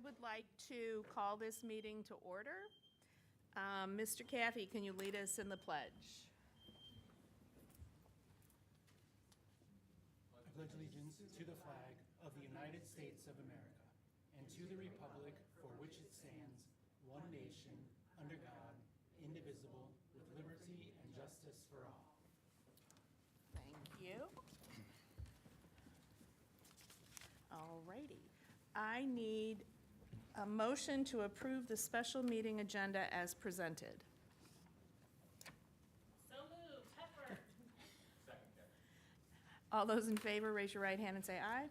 would like to call this meeting to order. Mr. Caffey, can you lead us in the pledge? I pledge allegiance to the flag of the United States of America and to the republic for which it stands, one nation, under God, indivisible, with liberty and justice for all. Thank you. All righty. I need a motion to approve the special meeting agenda as presented. So moved. Hepburn. Second. All those in favor, raise your right hand and say aye.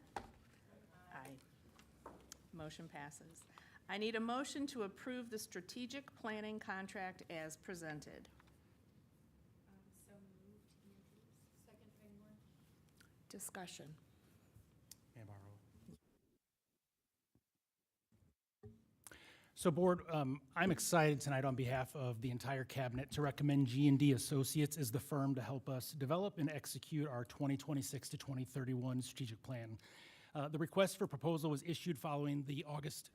Aye. Motion passes. I need a motion to approve the strategic planning contract as presented. So moved. Andrews. Second, Pangborn. Discussion. May I borrow? So Board, I'm excited tonight on behalf of the entire cabinet to recommend G&D Associates as the firm to help us develop and execute our 2026 to 2031 strategic plan. The request for proposal was issued following the August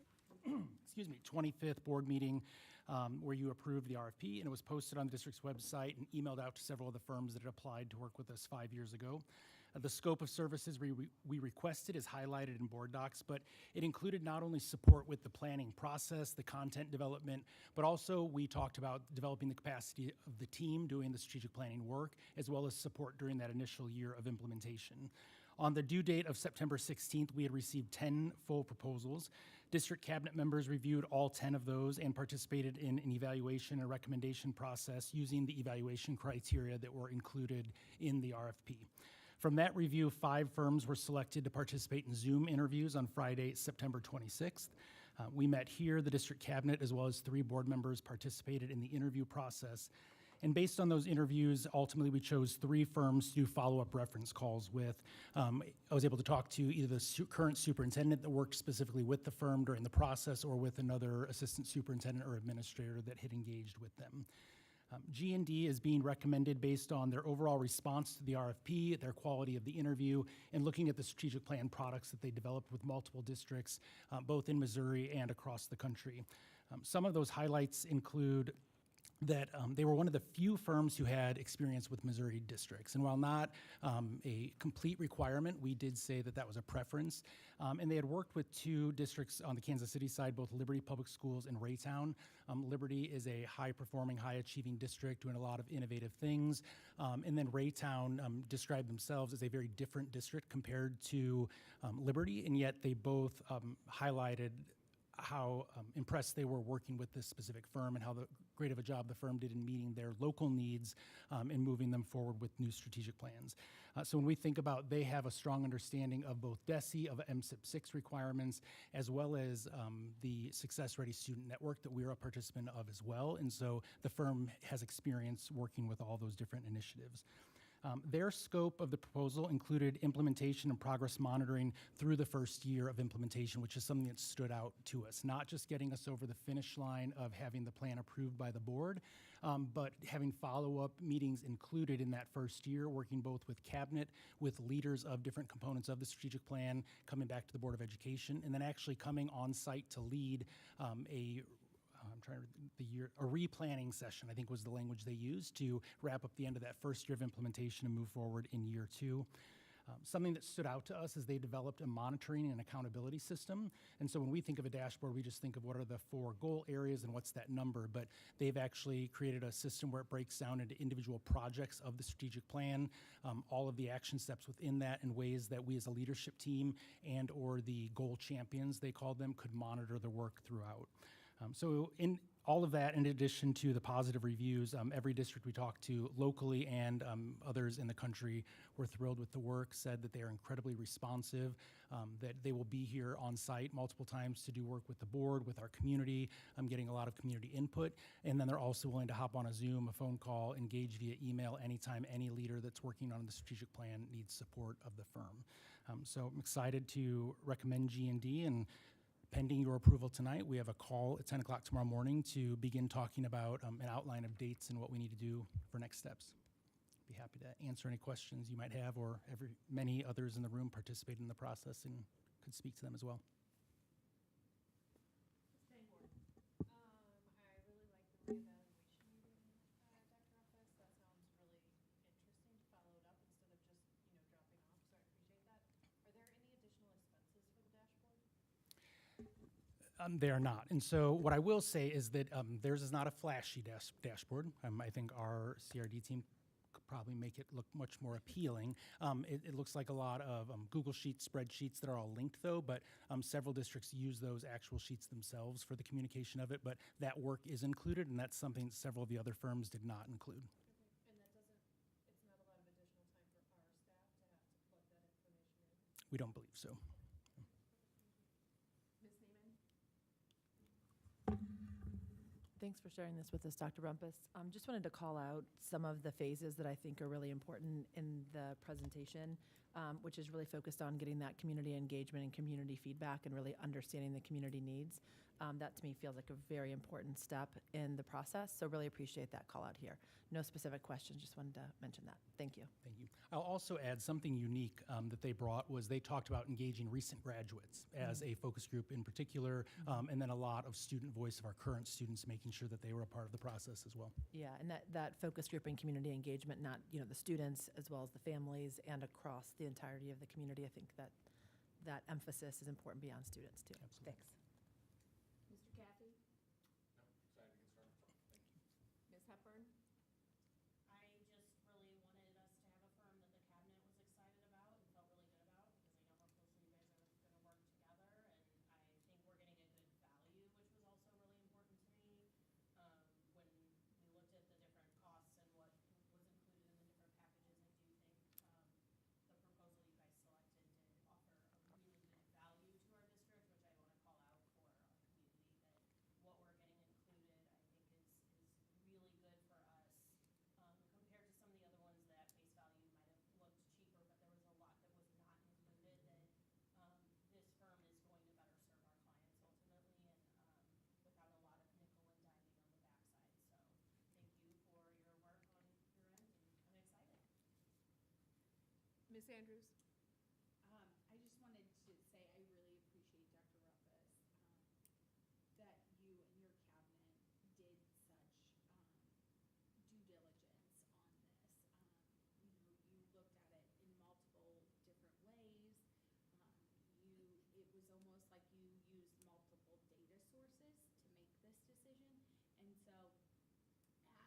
25th board meeting where you approved the RFP, and it was posted on the district's website and emailed out to several of the firms that had applied to work with us 5 years ago. The scope of services we requested is highlighted in board docs, but it included not only support with the planning process, the content development, but also we talked about developing the capacity of the team doing the strategic planning work, as well as support during that initial year of implementation. On the due date of September 16th, we had received 10 full proposals. District cabinet members reviewed all 10 of those and participated in an evaluation and recommendation process using the evaluation criteria that were included in the RFP. From that review, 5 firms were selected to participate in Zoom interviews on Friday, September 26th. We met here, the district cabinet, as well as 3 board members participated in the interview process. And based on those interviews, ultimately we chose 3 firms to do follow-up reference calls with. I was able to talk to either the current superintendent that worked specifically with the firm during the process or with another assistant superintendent or administrator that had engaged with them. G&D is being recommended based on their overall response to the RFP, their quality of the interview, and looking at the strategic plan products that they developed with multiple districts, both in Missouri and across the country. Some of those highlights include that they were one of the few firms who had experience with Missouri districts. And while not a complete requirement, we did say that that was a preference. And they had worked with 2 districts on the Kansas City side, both Liberty Public Schools and Raytown. Liberty is a high-performing, high-achieving district doing a lot of innovative things. And then Raytown described themselves as a very different district compared to Liberty, and yet they both highlighted how impressed they were working with this specific firm and how great of a job the firm did in meeting their local needs and moving them forward with new strategic plans. So when we think about, they have a strong understanding of both DESE, of MSIP 6 requirements, as well as the Success Ready Student Network that we're a participant of as well. And so the firm has experience working with all those different initiatives. Their scope of the proposal included implementation and progress monitoring through the first year of implementation, which is something that stood out to us, not just getting us over the finish line of having the plan approved by the board, but having follow-up meetings included in that first year, working both with cabinet, with leaders of different components of the strategic plan, coming back to the Board of Education, and then actually coming on site to lead a replanning session, I think was the language they used, to wrap up the end of that first year of implementation and move forward in year 2. Something that stood out to us is they developed a monitoring and accountability system. And so when we think of a dashboard, we just think of what are the 4 goal areas and what's that number. But they've actually created a system where it breaks down into individual projects of the strategic plan, all of the action steps within that in ways that we as a leadership team and or the goal champions, they called them, could monitor the work throughout. So in all of that, in addition to the positive reviews, every district we talked to locally and others in the country were thrilled with the work, said that they are incredibly responsive, that they will be here on site multiple times to do work with the board, with our community, getting a lot of community input, and then they're also willing to hop on a Zoom, a phone call, engage via email anytime any leader that's working on the strategic plan needs support of the firm. So I'm excited to recommend G&D, and pending your approval tonight, we have a call at 10 o'clock tomorrow morning to begin talking about an outline of dates and what we need to do for next steps. Be happy to answer any questions you might have, or many others in the room participated in the process and could speak to them as well. They are not. And so what I will say is that theirs is not a flashy dashboard. I think our CRD team could probably make it look much more appealing. It looks like a lot of Google Sheets, spreadsheets that are all linked though, but several districts use those actual sheets themselves for the communication of it, but that work is included, and that's something several of the other firms did not include. And that doesn't, it's not a lot of additional time for our staff to have to plug that information in? We don't believe so. Ms. Neiman? Thanks for sharing this with us, Dr. Rumpus. Just wanted to call out some of the phases that I think are really important in the presentation, which is really focused on getting that community engagement and community feedback and really understanding the community needs. That to me feels like a very important step in the process, so really appreciate that call out here. No specific questions, just wanted to mention that. Thank you. Thank you. I'll also add something unique that they brought was they talked about engaging recent graduates as a focus group in particular, and then a lot of student voice of our current students, making sure that they were a part of the process as well. Yeah, and that focus group and community engagement, not, the students as well as the families and across the entirety of the community. I think that emphasis is important beyond students too. Absolutely. Thanks. Mr. Caffey? Ms. Hepburn? I just really wanted us to have a firm that the cabinet was excited about and felt really good about, because I know how closely you guys are gonna work together, and I think we're getting a good value, which was also really important to me. When we looked at the different costs and what was included in the different packages, I do think, the proposal you guys selected did offer a really good value to our district, which I wanna call out for a community, that what we're getting included, I think is really good for us. Compared to some of the other ones that face value might have looked cheaper, but there was a lot that was not included that this firm is going to better serve our clients ultimately, and without a lot of nickel and diming on the backside. So thank you for your work on your end, and I'm excited. Ms. Andrews? I just wanted to say I really appreciate Dr. Rumpus, that you and your cabinet did such due diligence on this. You looked at it in multiple different ways. It was almost like you used multiple data sources to make this decision. And so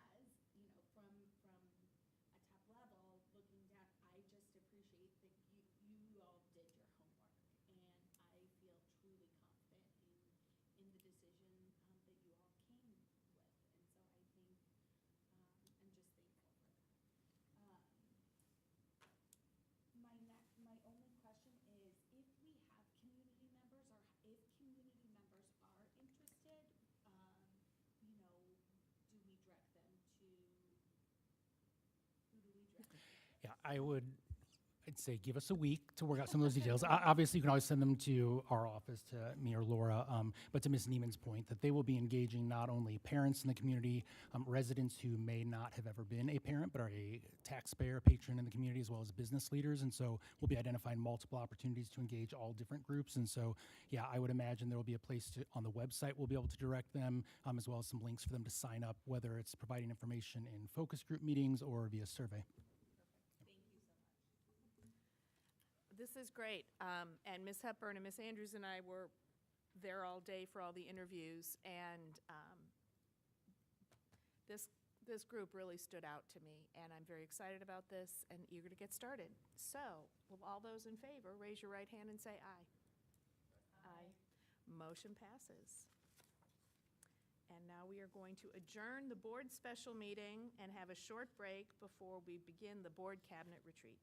as, from a top level, looking down, I just appreciate that you all did your homework. And I feel truly confident in the decision that you all came with. And so I think, I'm just thankful for that. My only question is, if we have community members, or if community members are interested, do we direct them to, who do we direct them to? Yeah, I'd say give us a week to work out some of those details. Obviously, you can always send them to our office, to me or Laura, but to Ms. Neiman's point, that they will be engaging not only parents in the community, residents who may not have ever been a parent, but are a taxpayer, patron in the community, as well as business leaders. And so we'll be identifying multiple opportunities to engage all different groups. And so, yeah, I would imagine there will be a place on the website we'll be able to direct them, as well as some links for them to sign up, whether it's providing information in focus group meetings or via survey. This is great. And Ms. Hepburn and Ms. Andrews and I were there all day for all the interviews, and this group really stood out to me, and I'm very excited about this and eager to get started. So, will all those in favor raise your right hand and say aye? Aye. Motion passes. And now we are going to adjourn the board special meeting and have a short break before we begin the board cabinet retreat.